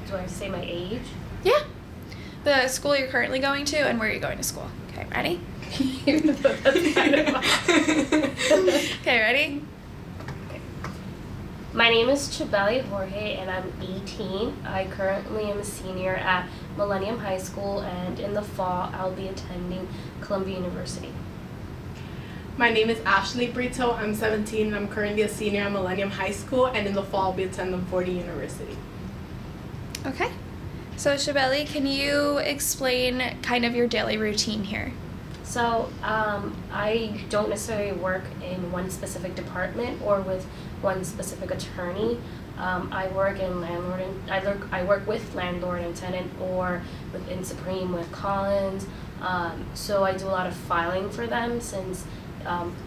do I say my age? Yeah. The school you're currently going to and where you're going to school. Okay, ready? That's kind of Okay, ready? My name is Chabeli Jorge, and I'm 18. I currently am a senior at Millennium High School, and in the fall, I'll be attending Columbia University. My name is Ashley Brito. I'm 17 and I'm currently a senior at Millennium High School, and in the fall I'll be attending Fordham University. Okay. So, Chabeli, can you explain kind of your daily routine here? So, I don't necessarily work in one specific department or with one specific attorney. I work in I work with landlord and tenant, or within Supreme with Collins. So I do a lot of filing for them since,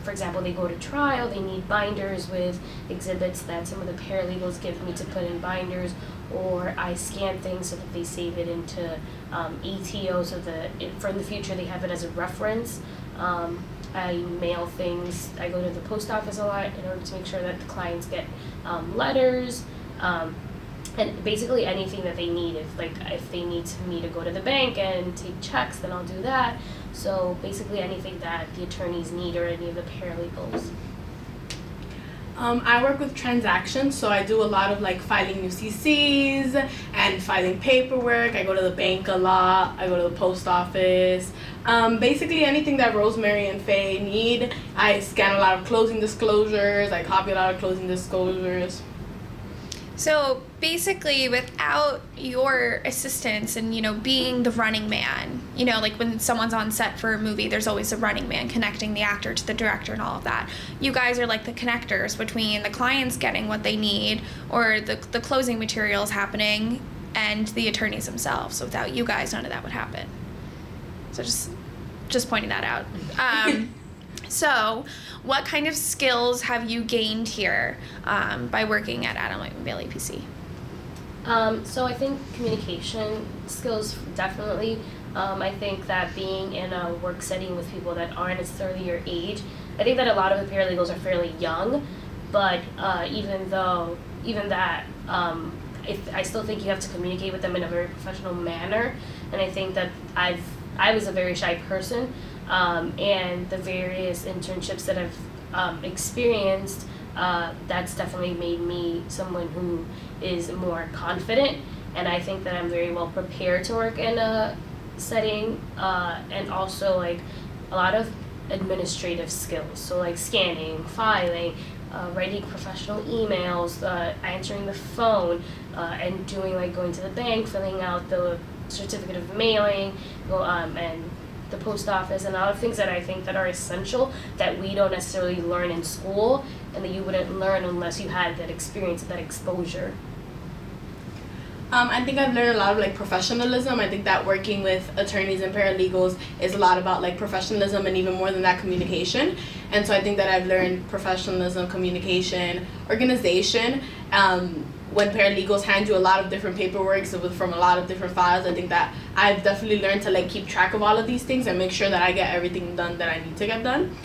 for example, they go to trial, they need binders with exhibits that some of the paralegals give me to put in binders, or I scan things so that they save it into ETO so that for in the future they have it as a reference. I mail things. I go to the post office a lot in order to make sure that the clients get letters, and basically anything that they need. If they need me to go to the bank and take checks, then I'll do that. So basically anything that the attorneys need or any of the paralegals. I work with transactions, so I do a lot of like filing UCCs and filing paperwork. I go to the bank a lot. I go to the post office. Basically anything that Rosemary and Faye need. I scan a lot of closing disclosures. I copy a lot of closing disclosures. So basically, without your assistance and, being the running man, like when someone's on set for a movie, there's always a running man connecting the actor to the director and all of that. You guys are like the connectors between the clients getting what they need or the closing materials happening and the attorneys themselves. So without you guys, none of that would happen. So just pointing that out. So, what kind of skills have you gained here by working at Adam White Bailey PC? So I think communication skills, definitely. I think that being in a work setting with people that aren't necessarily your age, I think that a lot of the paralegals are fairly young, but even that, I still think you have to communicate with them in a very professional manner, and I think that I was a very shy person. And the various internships that I've experienced, that's definitely made me someone who is more confident, and I think that I'm very well prepared to work in a setting, and also like a lot of administrative skills, so like scanning, filing, writing professional emails, answering the phone, and going to the bank, filling out the certificate of mailing, and the post office, and a lot of things that I think that are essential that we don't necessarily learn in school, and that you wouldn't learn unless you had that experience, that exposure. I think I've learned a lot of like professionalism. I think that working with attorneys and paralegals is a lot about like professionalism, and even more than that, communication. And so I think that I've learned professionalism, communication, organization. When paralegals hand you a lot of different paperwork from a lot of different files, I think that I've definitely learned to like keep track of all of these things and make sure that I get everything done that I need to get done.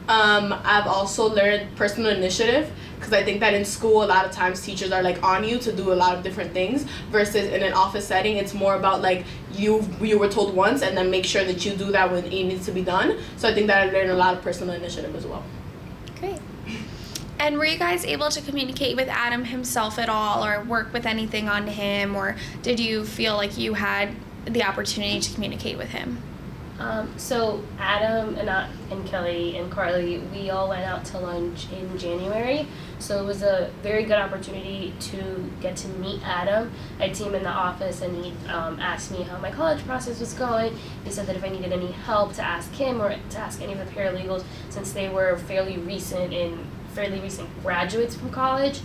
I've also learned personal initiative, because I think that in school a lot of times teachers are like on you to do a lot of different things, versus in an office setting it's more about like you were told once and then make sure that you do that when it needs to be done. So I think that I've learned a lot of personal initiative as well. Great. And were you guys able to communicate with Adam himself at all, or work with anything on him, or did you feel like you had the opportunity to communicate with him? So Adam and Kelly and Carly, we all went out to lunch in January, so it was a very good opportunity to get to meet Adam. I'd seen him in the office, and he asked me how my college process was going. He said that if I needed any help, to ask him or to ask any of the paralegals, since they were fairly recent graduates from college.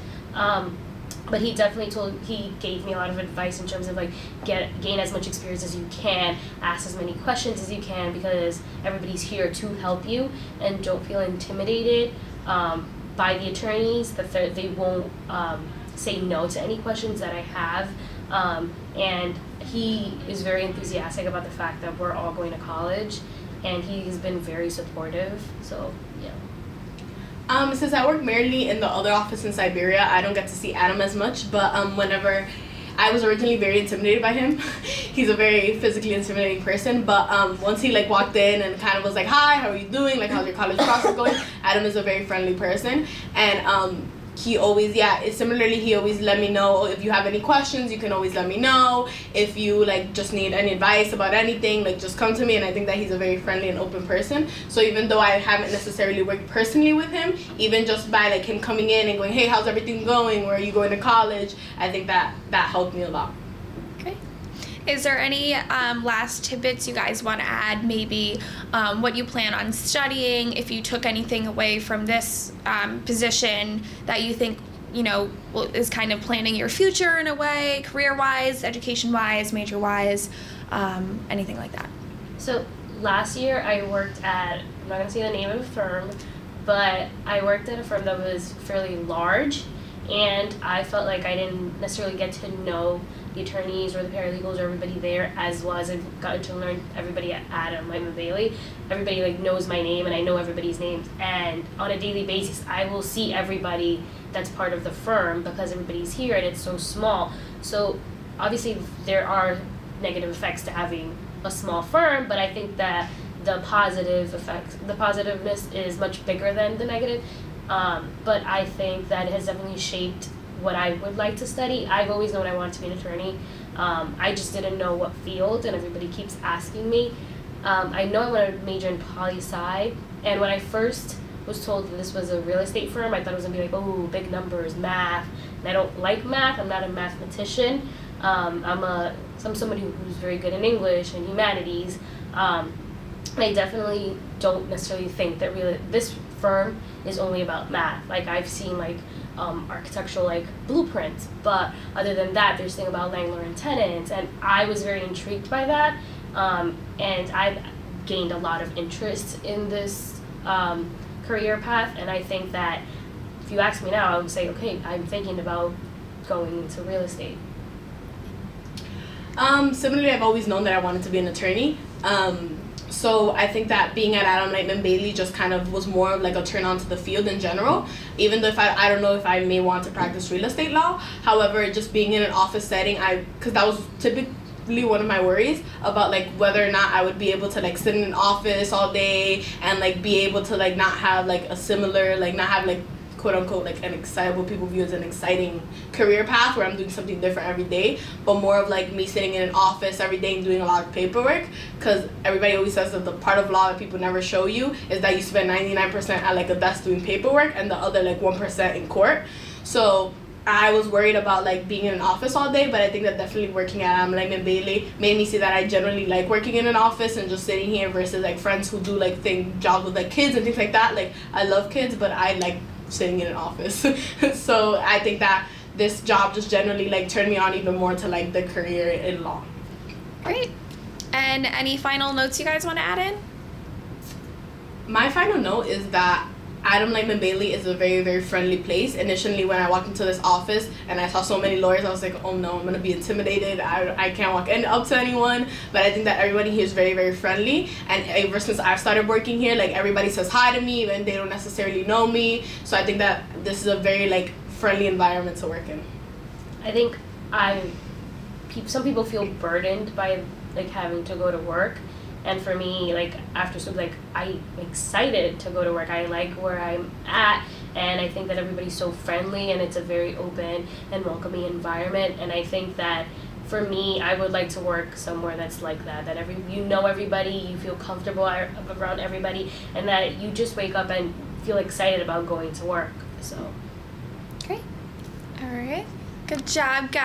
But he gave me a lot of advice in terms of like gain as much experience as you can, ask as many questions as you can, because everybody's here to help you, and don't feel intimidated by the attorneys, that they won't say no to any questions that I have. And he is very enthusiastic about the fact that we're all going to college, and he's been very supportive, so yeah. Since I work mainly in the other office in Siberia, I don't get to see Adam as much, but whenever I was originally very intimidated by him. He's a very physically intimidating person, but once he like walked in and kind of was like, hi, how are you doing, like how's your college process going, Adam is a very friendly person. And he always, similarly, he always let me know if you have any questions, you can always let me know. If you like just need any advice about anything, like just come to me. And I think that he's a very friendly and open person. So even though I haven't necessarily worked personally with him, even just by like him coming in and going, hey, how's everything going, where are you going to college, I think that helped me a lot. Okay. Is there any last tidbits you guys want to add? Maybe what you plan on studying, if you took anything away from this position that you think, is kind of planning your future in a way, career-wise, education-wise, major-wise, anything like that? So last year I worked at, I'm not going to say the name of the firm, but I worked at a firm that was fairly large, and I felt like I didn't necessarily get to know the attorneys or the paralegals or everybody there as well as I've gotten to learn everybody at Adam Lightman Bailey. Everybody like knows my name and I know everybody's names, and on a daily basis I will see everybody that's part of the firm because everybody's here and it's so small. So obviously there are negative effects to having a small firm, but I think that the positive effects, the positiveness is much bigger than the negative. But I think that it has definitely shaped what I would like to study. I've always known I wanted to be an attorney. I just didn't know what field, and everybody keeps asking me. I know I want to major in poli-sci, and when I first was told that this was a real estate firm, I thought it was going to be like, oh, big numbers, math, and I don't like math. I'm not a mathematician. I'm somebody who's very good in English and humanities. I definitely don't necessarily think that really this firm is only about math. Like I've seen like architectural like blueprints, but other than that there's thing about landlord and tenants, and I was very intrigued by that, and I've gained a lot of interest in this career path, and I think that if you ask me now I would say okay, I'm thinking about going into real estate. Similarly, I've always known that I wanted to be an attorney. So I think that being at Adam Lightman Bailey just kind of was more of like a turn on to the field in general, even though if I don't know if I may want to practice real estate law. However, just being in an office setting, because that was typically one of my worries about like whether or not I would be able to like sit in an office all day and like be able to like not have like a similar, like not have like quote unquote like an excitable people view as an exciting career path where I'm doing something different every day, but more of like me sitting in an office every day and doing a lot of paperwork, because everybody always says that the part of law that people never show you is that you spend 99% at like a desk doing paperwork and the other like 1% in court. So I was worried about like being in an office all day, but I think that definitely working at Adam Lightman Bailey made me see that I generally like working in an office and just sitting here versus like friends who do like jobs with like kids and things like that. Like I love kids, but I like sitting in an office. So I think that this job just generally like turned me on even more to like the career in law. Great. And any final notes you guys want to add in? My final note is that Adam Lightman Bailey is a very, very friendly place. Initially, when I walked into this office and I saw so many lawyers, I was like, oh no, I'm going to be intimidated. I can't walk up to anyone. But I think that everybody here is very, very friendly. And ever since I've started working here, like everybody says hi to me even they don't necessarily know me. So I think that this is a very like friendly environment to work in. I think some people feel burdened by like having to go to work. And for me, like after school, like I'm excited to go to work. I like where I'm at, and I think that everybody's so friendly, and it's a very open and welcoming environment. And I think that for me, I would like to work somewhere that's like that. That you know everybody, you feel comfortable around everybody, and that you just wake up and feel excited about going to work. So. Great. All right. Good job, guys.